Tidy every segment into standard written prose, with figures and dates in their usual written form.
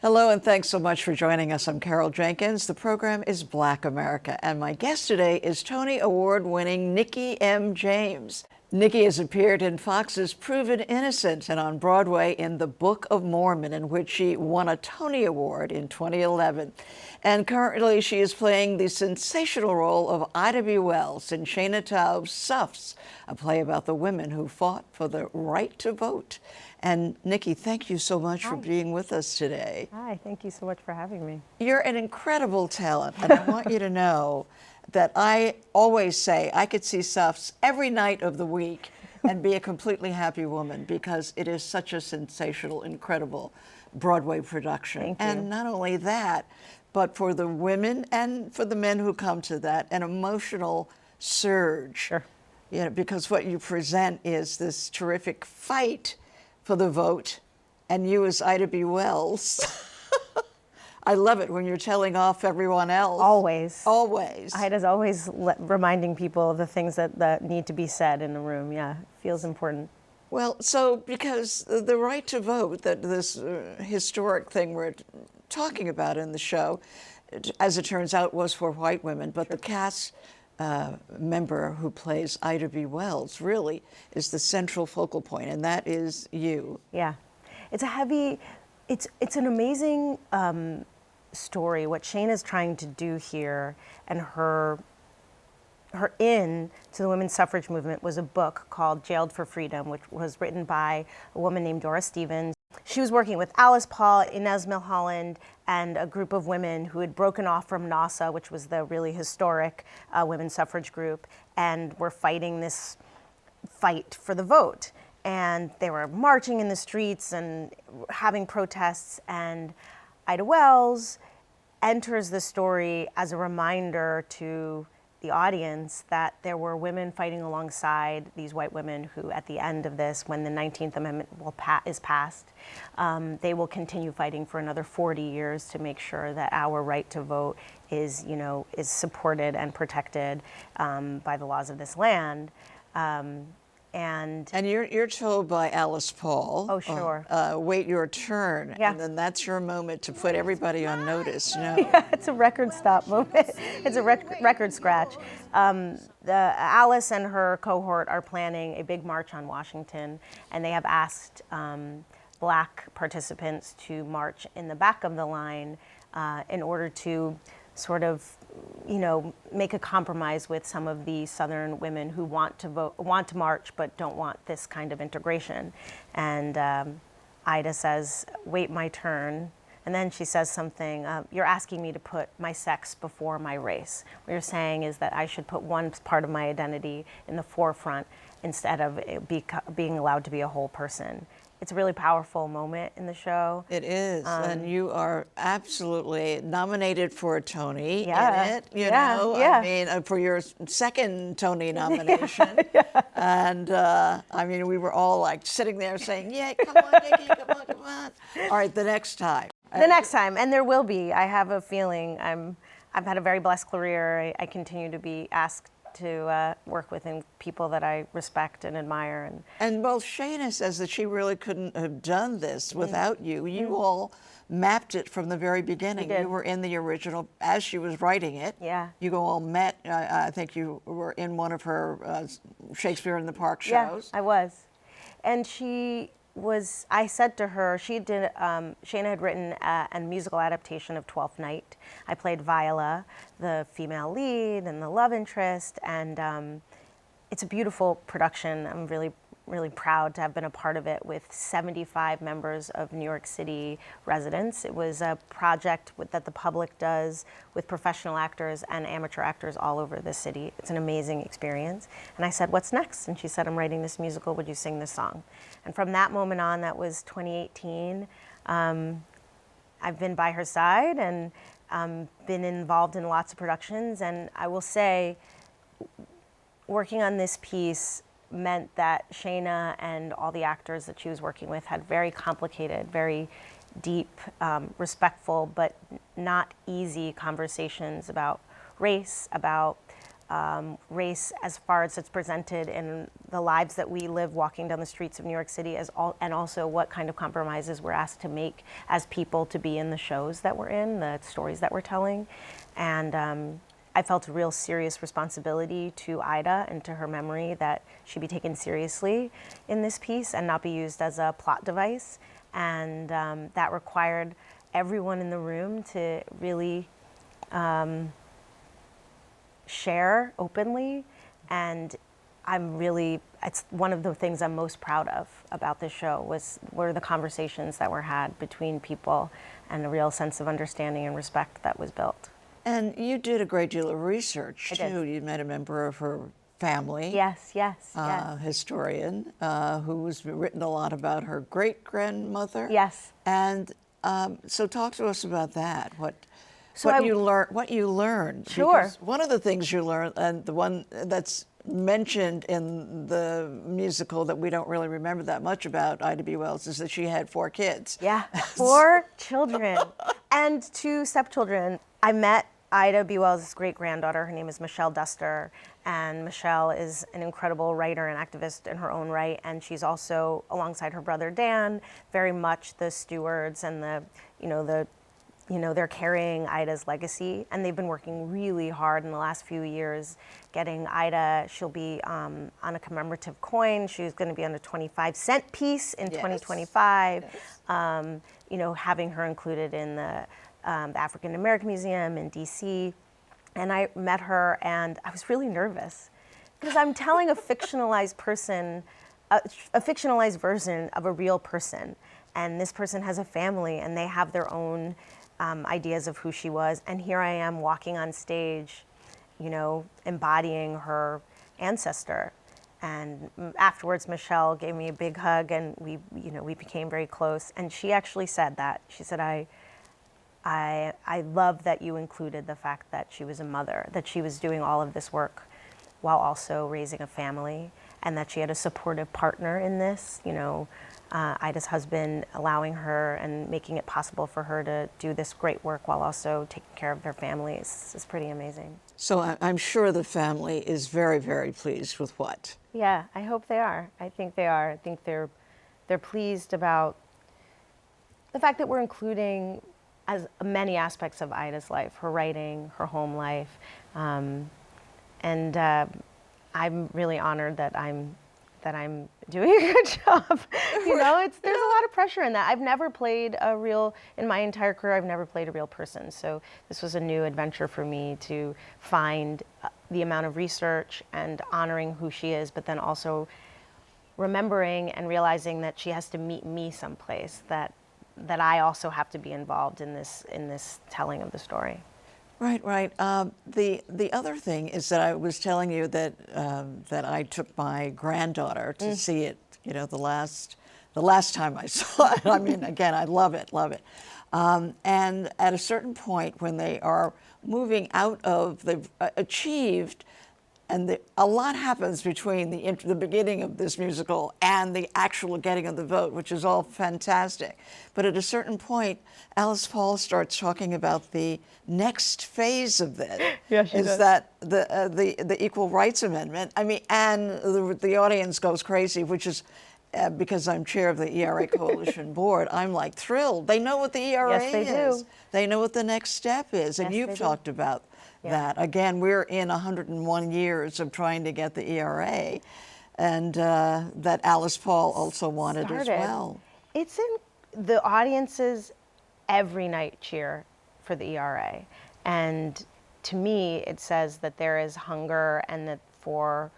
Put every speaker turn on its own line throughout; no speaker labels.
Hello, and thanks so much for joining us. I'm Carol Jenkins. The program is Black America, and my guest today is Tony Award-winning Nikki M. James. Nikki has appeared in Fox's Proven Innocent and on Broadway in The Book of Mormon, in which she won a Tony Award in 2011. And currently she is playing the sensational role of Ida B. Wells in Shaina Taub's Suffs, a play about the women who fought for the right to vote. And Nikki, thank you so much for being with us today.
Hi, thank you so much for having me.
You're an incredible talent, and I want you to know that I always say I could see Suffs every night of the week and be a completely happy woman, because it is such a sensational, incredible Broadway production.
Thank you.
And not only that, but for the women and for the men who come to that, an emotional surge.
Sure.
You know, because what you present is this terrific fight for the vote, and you as Ida B. Wells. I love it when you're telling off everyone else.
Always.
Always.
Ida's always reminding people of the things that need to be said in the room. Yeah, it feels important.
Well, so because the right to vote, that this historic thing we're talking about in the show, as it turns out, was for white women, but the cast member who plays Ida B. Wells really is the central focal point, and that is you.
Yeah, it's a heavy, it's an amazing story. What Shaina's trying to do here, and her in to the women's suffrage movement, was a book called Jailed for Freedom, which was written by a woman named Dora Stevens. She was working with Alice Paul, Inez Milholland, and a group of women who had broken off from NASA, which was the really historic women's suffrage group, and were fighting this fight for the vote. And they were marching in the streets and having protests, and Ida Wells enters the story as a reminder to the audience that there were women fighting alongside these white women who, at the end of this, when the 19th Amendment is passed, they will continue fighting for another 40 years to make sure that our right to vote is supported and protected by the laws of this land. And
you're told by Alice Paul,
oh, sure.
Wait your turn,
yeah.
And then that's your moment to put everybody on notice. No.
Yeah, it's a record stop moment. It's a record scratch. Alice and her cohort are planning a big march on Washington, and they have asked Black participants to march in the back of the line in order to sort of, make a compromise with some of the Southern women who want to march, but don't want this kind of integration. And Ida says, "Wait my turn." And then she says something, "You're asking me to put my sex before my race. What you're saying is that I should put one part of my identity in the forefront instead of being allowed to be a whole person." It's a really powerful moment in the show.
It is, and you are absolutely nominated for a Tony in it,
Yeah.
I mean, for your second Tony nomination.
Yeah.
And I mean, we were all like sitting there saying, yeah, come on, Nikki, come on. All right, the next time.
The next time, and there will be. I have a feeling. I've had a very blessed career. I continue to be asked to work with people that I respect and admire.
And well, Shaina says that she really couldn't have done this without you. You all mapped it from the very beginning. You were in the original, as she was writing it.
Yeah.
You all met, I think you were in one of her Shakespeare in the Park shows.
Yeah, I was. And I said to her, Shaina had written a musical adaptation of Twelfth Night. I played Viola, the female lead and the love interest, and it's a beautiful production. I'm really, really proud to have been a part of it with 75 members of New York City residents. It was a project that the public does with professional actors and amateur actors all over the city. It's an amazing experience. And I said, "What's next?" And she said, "I'm writing this musical. Would you sing this song?" And from that moment on, that was 2018, I've been by her side and been involved in lots of productions. And I will say, working on this piece meant that Shaina and all the actors that she was working with had very complicated, very deep, respectful, but not easy conversations about race, about race as far as it's presented in the lives that we live walking down the streets of New York City, and also what kind of compromises we're asked to make as people to be in the shows that we're in, the stories that we're telling. And I felt a real serious responsibility to Ida and to her memory that she be taken seriously in this piece and not be used as a plot device. And that required everyone in the room to really share openly. And it's one of the things I'm most proud of about this show were the conversations that were had between people and a real sense of understanding and respect that was built.
And you did a great deal of research,
I
too.
did.
You met a member of her family.
Yes.
Historian, who's written a lot about her great-grandmother.
Yes.
And so talk to us about that. What you learned.
Sure.
Because one of the things you learned, and the one that's mentioned in the musical that we don't really remember that much about Ida B. Wells, is that she had 4 kids.
Yeah, 4 children and 2 stepchildren. I met Ida B. Wells' great-granddaughter. Her name is Michelle Duster, and Michelle is an incredible writer and activist in her own right, and she's also, alongside her brother Dan, very much the stewards and they're carrying Ida's legacy, and they've been working really hard in the last few years getting Ida. She'll be on a commemorative coin. She's going to be on a 25-cent piece in 2025. Yes. Having her included in the African American Museum in DC. And I met her, and I was really nervous because I'm telling a fictionalized person, a fictionalized version of a real person. And this person has a family, and they have their own ideas of who she was. And here I am walking on stage, embodying her ancestor. And afterwards, Michelle gave me a big hug, and we became very close. And she actually said that. She said, I love that you included the fact that she was a mother, that she was doing all of this work while also raising a family, and that she had a supportive partner in this, Ida's husband allowing her and making it possible for her to do this great work while also taking care of their families is pretty amazing.
So I'm sure the family is very, very pleased with what?
Yeah, I hope they are. I think they are. I think they're pleased about the fact that we're including as many aspects of Ida's life, her writing, her home life, and I'm really honored that I'm doing a good job. There's a lot of pressure in that. I've never played in my entire career, I've never played a real person. So this was a new adventure for me to find the amount of research and honoring who she is, but then also remembering and realizing that she has to meet me someplace, that I also have to be involved in this telling of the story.
Right. The other thing is that I was telling you that I took my granddaughter to see it. The last time I saw it. I mean, again, I love it. And at a certain point, when they are moving out of, they've achieved, and a lot happens between the beginning of this musical and the actual getting of the vote, which is all fantastic. But at a certain point, Alice Paul starts talking about the next phase of this.
Yeah, she does.
That the Equal Rights Amendment. I mean, and the audience goes crazy, which is because I'm chair of the ERA Coalition Board. I'm like thrilled. They know what the ERA
Yes, they
is.
do.
They know what the next step is, and
Yes,
you've
they do.
talked about that. Again, we're in 101 years of trying to get the ERA, and that Alice Paul also wanted as well.
It's in the audiences every night cheer for the ERA, and to me it says that there is hunger, and that for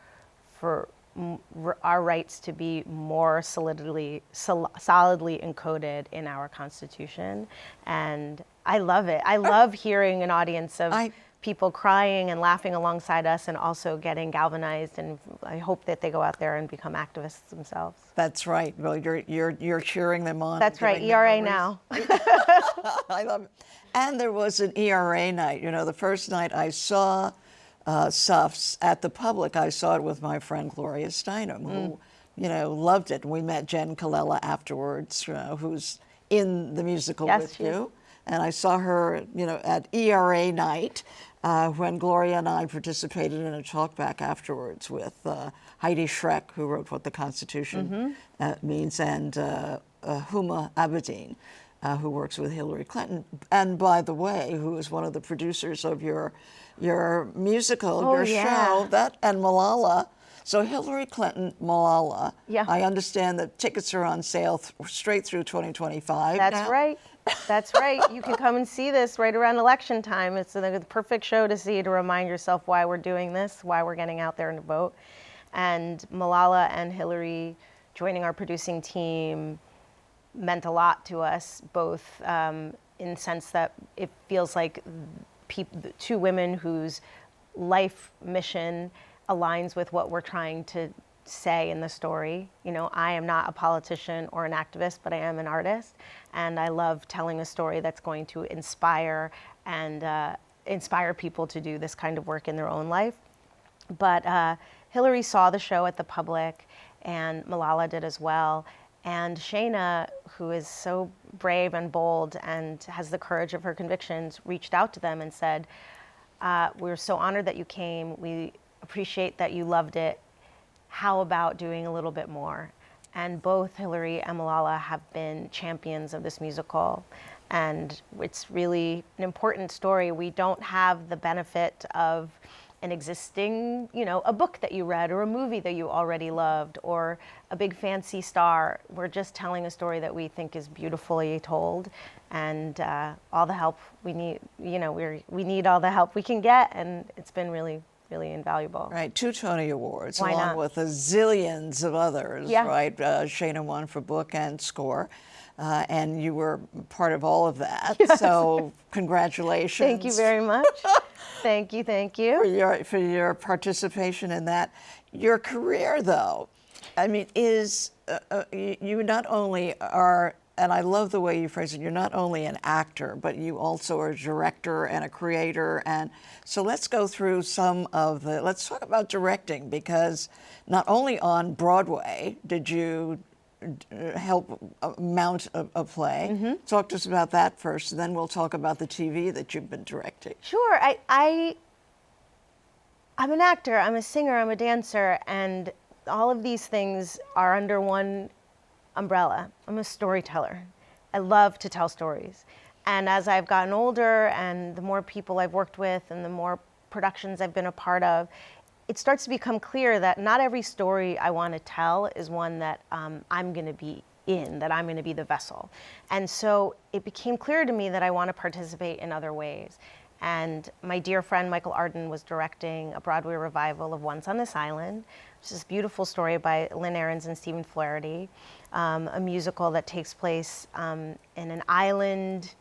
our rights to be more solidly encoded in our Constitution. And I love it. I love hearing an audience of people crying and laughing alongside us, and also getting galvanized. And I hope that they go out there and become activists themselves.
That's right. Well, you're cheering them on.
That's right. ERA now.
I love it. And there was an ERA night. The first night I saw Suffs at the Public, I saw it with my friend Gloria Steinem, who, loved it. We met Jen Colella afterwards, who's in the musical with you. and I saw her, at ERA night when Gloria and I participated in a talkback afterwards with Heidi Schreck, who wrote What the Constitution Means, and Huma Abedin, who works with Hillary Clinton, and by the way, who is one of the producers of your musical, your show, and Malala. So Hillary Clinton, Malala.
Yeah.
I understand that tickets are on sale straight through 2025.
That's
now.
right. That's right. You can come and see this right around election time. It's the perfect show to see, to remind yourself why we're doing this, why we're getting out there and to vote. And Malala and Hillary joining our producing team meant a lot to us, both in the sense that it feels like two women whose life mission aligns with what we're trying to say in the story. I am not a politician or an activist, but I am an artist, and I love telling a story that's going to inspire and inspire people to do this kind of work in their own life. But Hillary saw the show at the Public, and Malala did as well. And Shaina, who is so brave and bold and has the courage of her convictions, reached out to them and said, we're so honored that you came. We appreciate that you loved it. How about doing a little bit more? And both Hillary and Malala have been champions of this musical. And it's really an important story. We don't have the benefit of an existing, a book that you read or a movie that you already loved or a big fancy star. We're just telling a story that we think is beautifully told, and all the help we need, we need all the help we can get, and it's been really, really invaluable.
Right, 2 Tony Awards,
Why
along
not?
with a zillions of others,
Yeah.
right? Shaina won for book and score, and you were part of all of that.
Yes.
So congratulations.
Thank you very much. Thank you.
For your participation in that. Your career, though, is you not only are, and I love the way you phrase it, you're not only an actor, but you also are a director and a creator. And so let's go through let's talk about directing, because not only on Broadway did you help mount a play.
Mm-hmm.
Talk to us about that first, and then we'll talk about the TV that you've been directing.
Sure. I'm an actor, I'm a singer, I'm a dancer, and all of these things are under one umbrella. I'm a storyteller. I love to tell stories. And as I've gotten older and the more people I've worked with and the more productions I've been a part of, it starts to become clear that not every story I want to tell is one that I'm going to be in, that I'm going to be the vessel. And so it became clear to me that I want to participate in other ways. And my dear friend Michael Arden was directing a Broadway revival of Once on This Island, which is this beautiful story by Lynn Ahrens and Stephen Flaherty, a musical that takes place in an island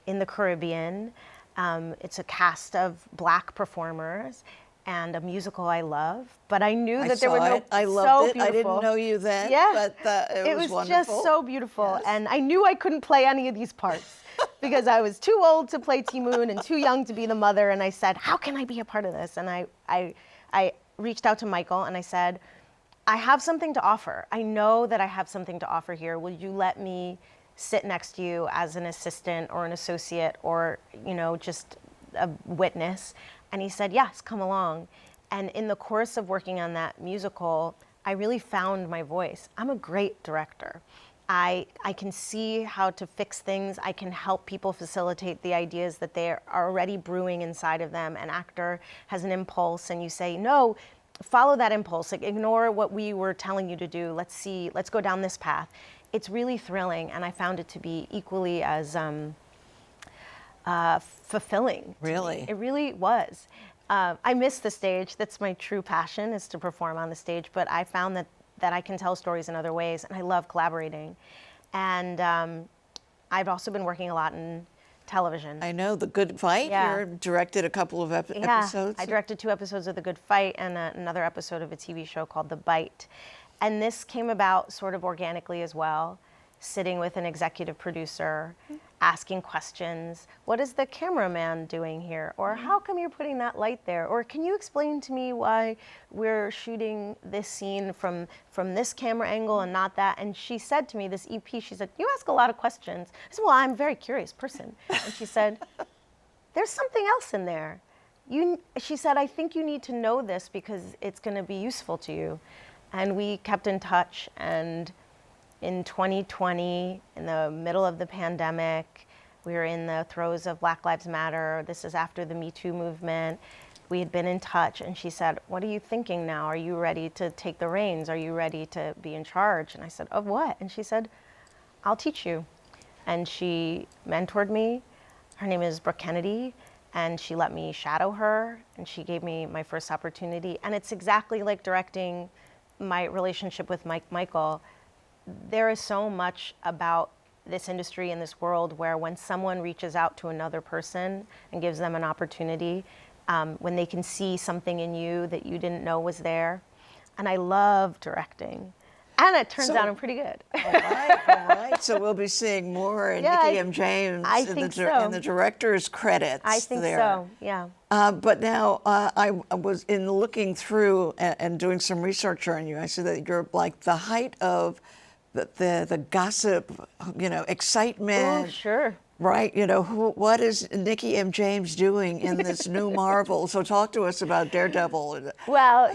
in the Caribbean. It's a cast of Black performers, and a musical I love, but I knew that there were no.
I loved
so
it.
Beautiful.
I didn't know you then,
yeah.
but it was wonderful.
Just so beautiful,
Yes.
and I knew I couldn't play any of these parts because I was too old to play Ti Moon and too young to be the mother. And I said, "How can I be a part of this?" And I reached out to Michael and I said, "I have something to offer. I know that I have something to offer here. Will you let me sit next to you as an assistant or an associate or just a witness?" And he said, "Yes, come along." And in the course of working on that musical, I really found my voice. I'm a great director. I can see how to fix things. I can help people facilitate the ideas that they are already brewing inside of them. An actor has an impulse and you say, "No, follow that impulse. Like, ignore what we were telling you to do. Let's go down this path." It's really thrilling, and I found it to be equally as fulfilling.
Really?
It really was. I miss the stage. That's my true passion, is to perform on the stage, but I found that I can tell stories in other ways, and I love collaborating. And I've also been working a lot in television.
I know The Good Fight.
Yeah.
You directed a couple of episodes.
I directed 2 episodes of The Good Fight and another episode of a TV show called The Bite. And this came about sort of organically as well, sitting with an executive producer, asking questions. What is the cameraman doing here? Or how come you're putting that light there? Or can you explain to me why we're shooting this scene from this camera angle and not that? And she said to me, this EP, she said, you ask a lot of questions. I said, well, I'm a very curious person. And she said, there's something else in there. She said, I think you need to know this because it's going to be useful to you. And we kept in touch, and in 2020, in the middle of the pandemic, we were in the throes of Black Lives Matter. This is after the Me Too movement. We had been in touch, and she said, what are you thinking now? Are you ready to take the reins? Are you ready to be in charge? And I said, of what? And she said, I'll teach you. And she mentored me. Her name is Brooke Kennedy, and she let me shadow her, and she gave me my first opportunity. And it's exactly like directing my relationship with Michael. There is so much about this industry and this world where when someone reaches out to another person and gives them an opportunity, when they can see something in you that you didn't know was there. And I love directing. And it turns out I'm pretty good.
All right. So we'll be seeing more in Nikki M. James in the director's credits.
I think
there.
so, yeah.
But now I was in looking through and doing some research on you. I see that you're like the height of the gossip, excitement.
Oh, sure.
Right, what is Nikki M. James doing in this new Marvel? So talk to us about Daredevil.
Well,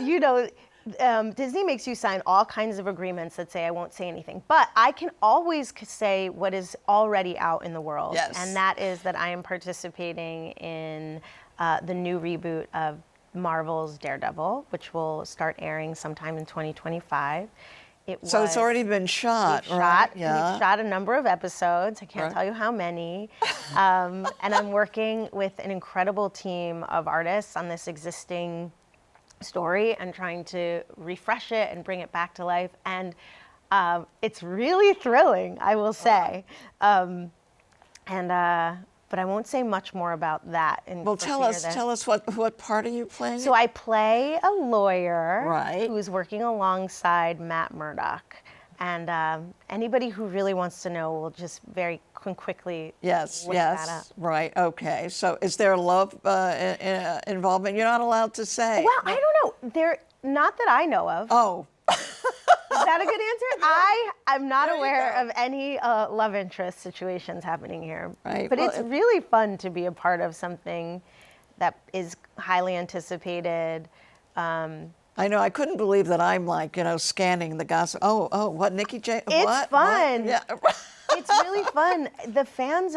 Disney makes you sign all kinds of agreements that say I won't say anything, but I can always say what is already out in the world.
Yes.
And that is that I am participating in the new reboot of Marvel's Daredevil, which will start airing sometime in 2025.
So it's already been shot, right?
We've shot a number of episodes. I can't tell you how many. And I'm working with an incredible team of artists on this existing story and trying to refresh it and bring it back to life. And it's really thrilling, I will say. But I won't say much more about that.
Well, tell us what part are you playing?
So I play a lawyer
who's
who's working alongside Matt Murdock. And anybody who really wants to know will just very quickly look that up.
Right, okay. So is there love involvement? You're not allowed to say.
Well, I don't know. Not that I know of.
Oh.
Is that a good answer? I'm not aware of any love interest situations happening here.
Right.
But it's really fun to be a part of something that is highly anticipated.
I know. I couldn't believe that I'm scanning the gossip. Oh, what, Nikki J?
It's fun.
Yeah.
It's really fun. The fans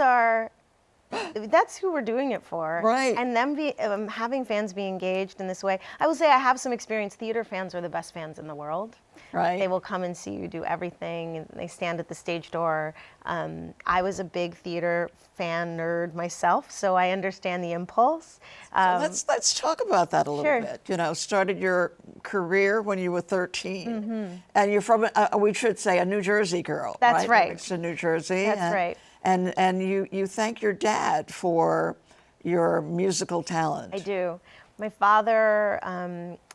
that's who we're doing it for.
Right.
And them having fans be engaged in this way. I will say I have some experience. Theater fans are the best fans in the world.
Right.
They will come and see you do everything, and they stand at the stage door. I was a big theater fan nerd myself, so I understand the impulse.
So let's talk about that a little bit. Started your career when you were 13, and you're from we should say a New Jersey girl.
That's right.
It's in New Jersey.
That's right.
And you thank your dad for your musical talent.
I do. My father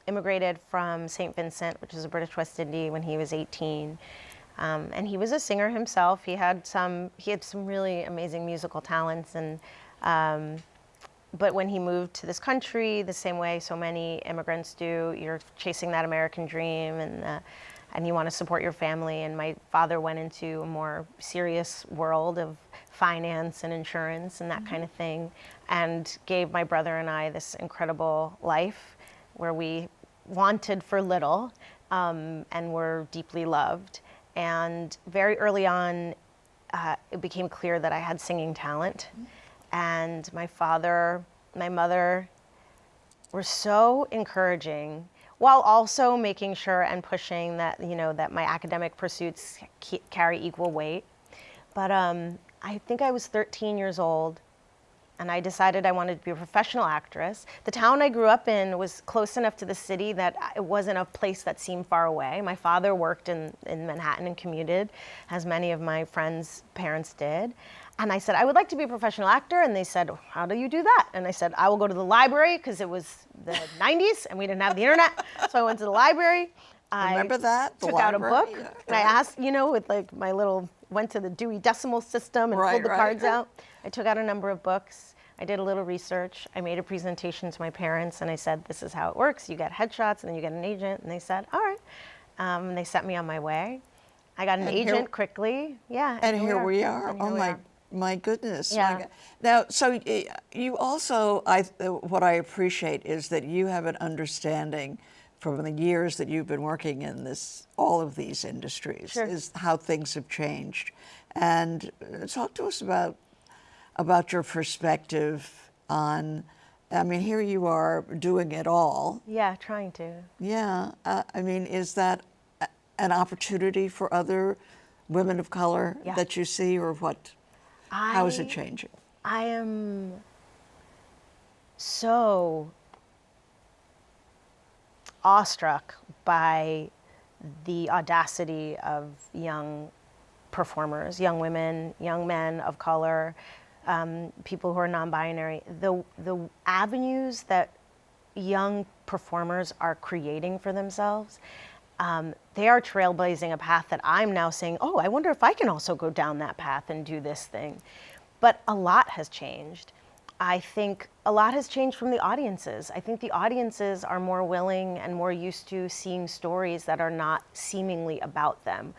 immigrated from St. Vincent, which is a British West Indies, when he was 18. And he was a singer himself. He had some really amazing musical talents. And but when he moved to this country, the same way so many immigrants do, you're chasing that American dream and you want to support your family. And my father went into a more serious world of finance and insurance and that kind of thing, and gave my brother and I this incredible life where we wanted for little and were deeply loved. And very early on, it became clear that I had singing talent. And my father, my mother were so encouraging, while also making sure and pushing that, that my academic pursuits carry equal weight. But I think I was 13 years old, and I decided I wanted to be a professional actress. The town I grew up in was close enough to the city that it wasn't a place that seemed far away. My father worked in Manhattan and commuted, as many of my friends' parents did. And I said, I would like to be a professional actor. And they said, how do you do that? And I said, I will go to the library, because it was the 90s and we didn't have the internet. So I went to the library.
Remember that?
Took out a book, and I asked, with my little went to the Dewey Decimal System and pulled the cards out. I took out a number of books. I did a little research. I made a presentation to my parents, and I said, this is how it works. You get headshots, and then you get an agent. And they said, all right. They sent me on my way. I got an agent quickly. Yeah.
And here we are. Oh, my goodness. Yeah. Now, so you also, what I appreciate is that you have an understanding from the years that you've been working in all of these industries, is how things have changed. And talk to us about your perspective on, I mean, here you are doing it all.
Yeah, trying to.
Yeah. I mean, is that an opportunity for other women of color that you see, or what? How is it changing?
I am so awestruck by the audacity of young performers, young women, young men of color, people who are non-binary. The avenues that young performers are creating for themselves, they are trailblazing a path that I'm now saying, oh, I wonder if I can also go down that path and do this thing. But a lot has changed. I think a lot has changed from the audiences. I think the audiences are more willing and more used to seeing stories that are not seemingly about them.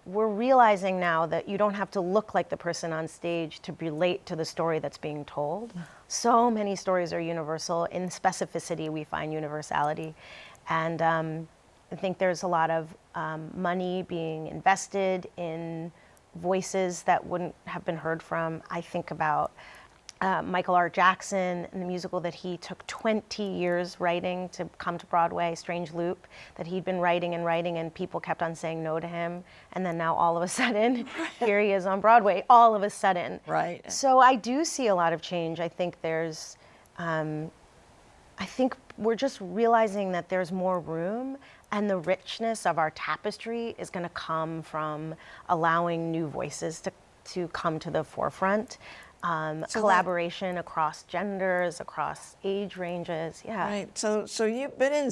We're realizing now that you don't have to look like the person on stage to relate to the story that's being told. So many stories are universal. In specificity, we find universality. And I think there's a lot of money being invested in voices that wouldn't have been heard from. I think about Michael R. Jackson and the musical that he took 20 years writing to come to Broadway, Strange Loop, that he'd been writing and people kept on saying no to him. And then now all of a sudden, here he is on Broadway, all of a sudden.
Right.
So I do see a lot of change. I think there's, I think we're just realizing that there's more room, and the richness of our tapestry is going to come from allowing new voices to come to the forefront. Collaboration across genders, across age ranges,
Right. So you've been in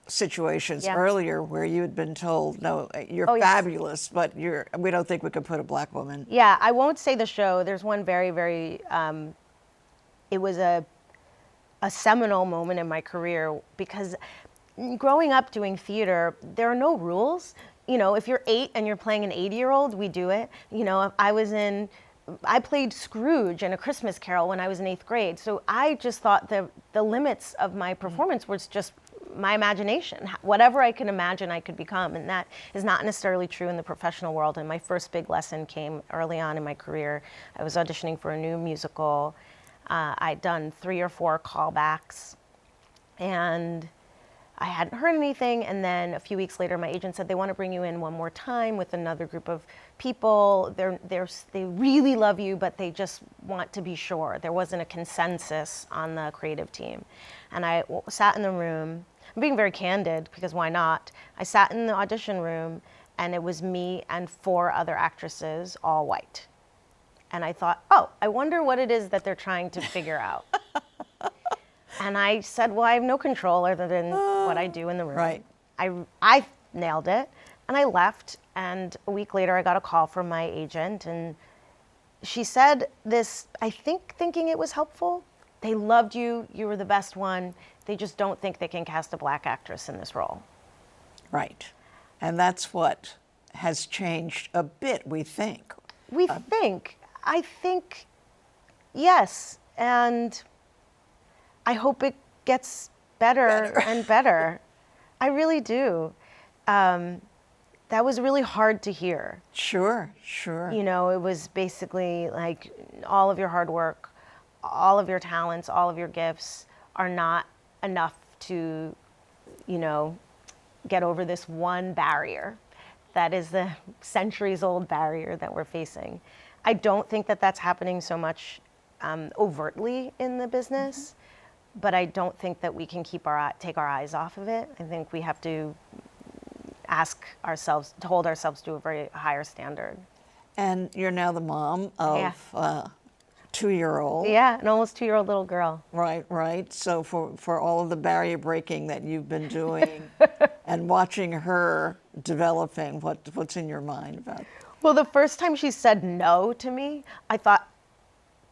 situations earlier where you had been told, no, you're fabulous, but we don't think we could put a black woman.
Yeah, I won't say the show. There's one very, very, it was a seminal moment in my career, because growing up doing theater, there are no rules. You know, if you're 8 and you're playing an 80-year-old, we do it. You know, I played Scrooge in A Christmas Carol when I was in 8th grade. So I just thought the limits of my performance was just my imagination. Whatever I could imagine, I could become. And that is not necessarily true in the professional world. And my first big lesson came early on in my career. I was auditioning for a new musical. I'd done 3 or 4 callbacks, and I hadn't heard anything. And then a few weeks later, my agent said they want to bring you in one more time with another group of people. They really love you, but they just want to be sure. There wasn't a consensus on the creative team. And I sat in the room. I'm being very candid, because why not? I sat in the audition room, and it was me and 4 other actresses, all white. And I thought, oh, I wonder what it is that they're trying to figure out. And I said, well, I have no control other than what I do in the room.
Right.
I nailed it, and I left. And a week later, I got a call from my agent, and she said this, I think thinking it was helpful. They loved you. You were the best one. They just don't think they can cast a black actress in this role.
Right. And that's what has changed a bit, we think.
I think, yes. And I hope it gets better and better. I really do. That was really hard to hear.
Sure.
You know, it was basically like all of your hard work, all of your talents, all of your gifts are not enough to, you know, get over this one barrier that is the centuries-old barrier that we're facing. I don't think that that's happening so much overtly in the business. But I don't think that we can take our eyes off of it. I think we have to hold ourselves to a very higher standard.
And you're now the mom of a 2-year-old.
Yeah, an almost 2-year-old little girl.
Right. So for all of the barrier breaking that you've been doing and watching her developing, what's in your mind about it?
Well, the first time she said no to me, I thought,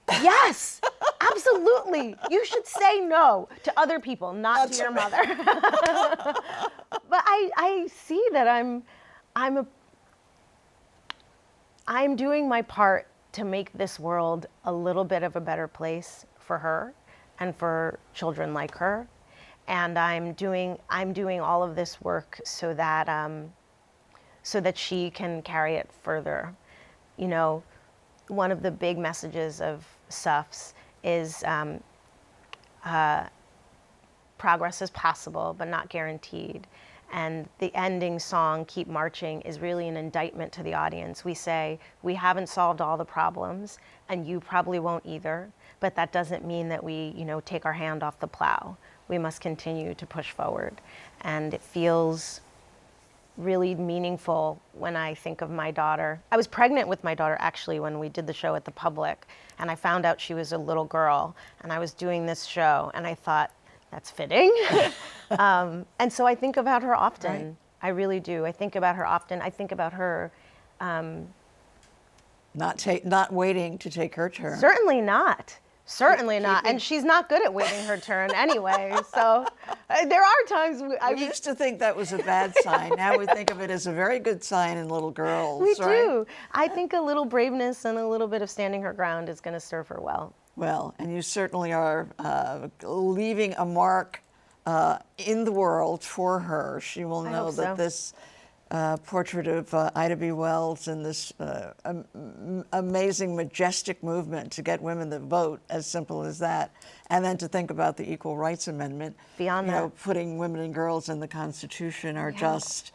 yes, absolutely. You should say no to other people, not to your mother. But I see that I'm doing my part to make this world a little bit of a better place for her and for children like her. And I'm doing all of this work so that she can carry it further. You know, one of the big messages of Suffs is progress is possible, but not guaranteed. And the ending song, Keep Marching, is really an indictment to the audience. We say, we haven't solved all the problems, and you probably won't either, but that doesn't mean that we, take our hand off the plow. We must continue to push forward. And it feels really meaningful when I think of my daughter. I was pregnant with my daughter, actually, when we did the show at the Public, and I found out she was a little girl, and I was doing this show, and I thought, that's fitting. And so I think about her often. Right. I really do. I think about her often. I think about her.
Not waiting to take her turn.
Certainly not. Certainly not. And she's not good at waiting her turn anyway. So there are times I
used to think that was a bad sign. Now we think of it as a very good sign in little girls.
We
right?
do. I think a little braveness and a little bit of standing her ground is going to serve her well.
Well, and you certainly are leaving a mark in the world for her. She will know that this portrait of Ida B. Wells and this amazing, majestic movement to get women to vote, as simple as that, and then to think about the Equal Rights Amendment.
Beyond that,
putting women and girls in the Constitution are just,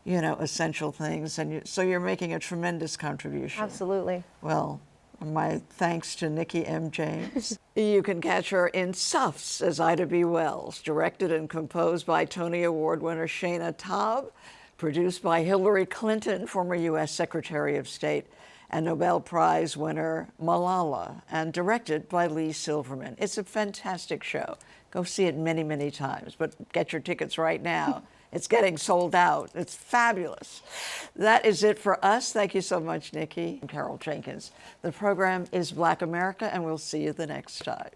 essential things. And so you're making a tremendous contribution.
Absolutely.
Well, my thanks to Nikki M. James. You can catch her in Suffs as Ida B. Wells, directed and composed by Tony Award winner Shaina Taub, produced by Hillary Clinton, former U.S. Secretary of State, and Nobel Prize winner Malala, and directed by Lee Silverman. It's a fantastic show. Go see it many, many times, but get your tickets right now. It's getting sold out. It's fabulous. That is it for us. Thank you so much, Nikki. I'm Carol Jenkins. The program is Black America, and we'll see you the next time.